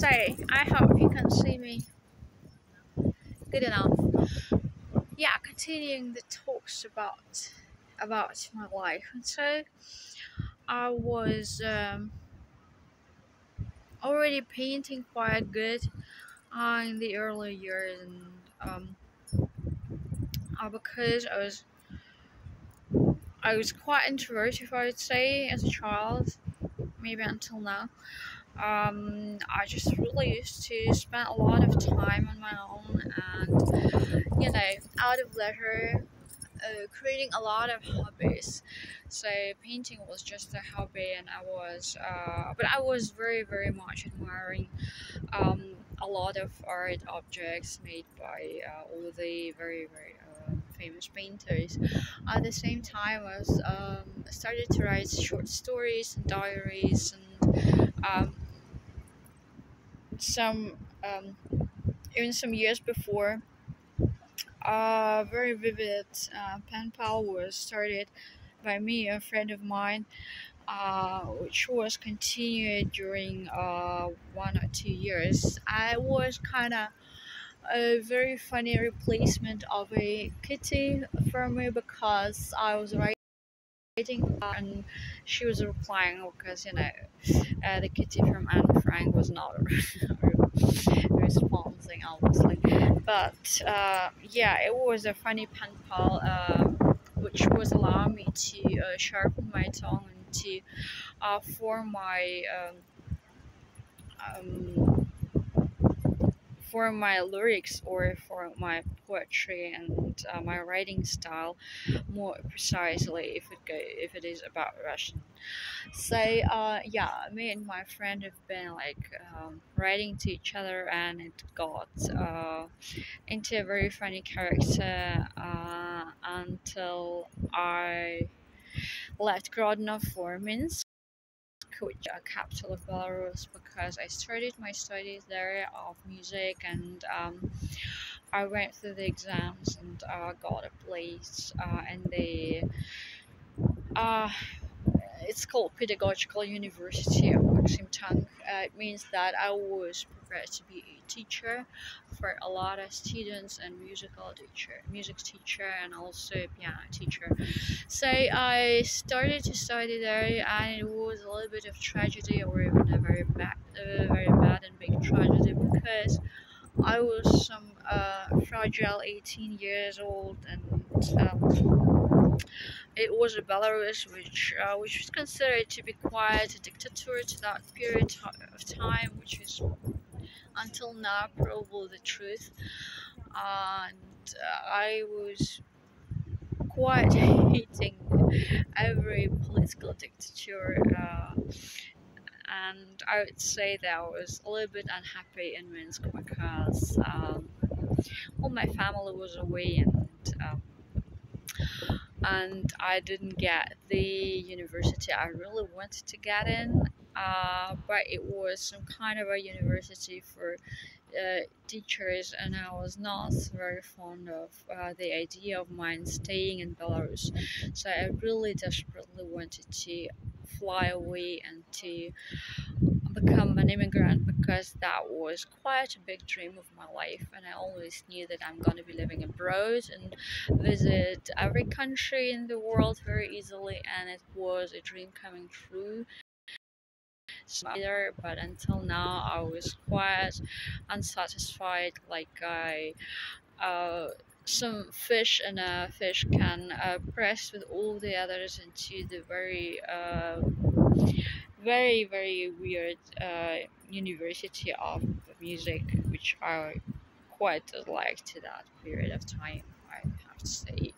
So, I hope you can see me good enough. Yeah, continuing the talks about my life. And so I was already painting quite good in the early years, and um, because I was quite introverted, I would say, as a child, maybe until now. I just really used to spend a lot of time on my own, and out of leisure, creating a lot of hobbies. So painting was just a hobby, and but I was very, very much admiring a lot of art objects made by all the very, very famous painters. At the same time, I was started to write short stories and diaries, and some even some years before, very vivid pen pal was started by me, a friend of mine, which was continued during 1 or 2 years. I was kind of a very funny replacement of a kitty for me, because I was writing and she was replying, because the kitty from Anne Frank was not responding, obviously. But yeah, it was a funny pen pal, which was allowing me to sharpen my tongue and to form um, my lyrics, or for my poetry and my writing style more precisely, if it is about Russian. So yeah, me and my friend have been like writing to each other, and it got into a very funny character until I left Grodno for Minsk, which is a capital of Belarus, because I started my studies there of music, and I went through the exams and got a place in the uh, it's called Pedagogical University of Maxim Tank. It means that I was prepared to be a teacher for a lot of students, and music teacher, and also piano teacher. So I started to study there, and it was a little bit of tragedy, or even a very bad and big tragedy, because I was some fragile 18 years old, and it was a Belarus, which was considered to be quite a dictator to that period of time, which is until now probably the truth. And I was quite hating every political dictator, and I would say that I was a little bit unhappy in Minsk, because all my family was away, and I didn't get the university I really wanted to get in. But it was some kind of a university for teachers, and I was not very fond of the idea of mine staying in Belarus. So I really desperately wanted to fly away and to become an immigrant, because that was quite a big dream of my life, and I always knew that I'm going to be living abroad and visit every country in the world very easily, and it was a dream coming true. But until now I was quite unsatisfied, like uh, some fish in a fish can press with all the others into the very, very weird university of music, which I quite liked that period of time, I have to say.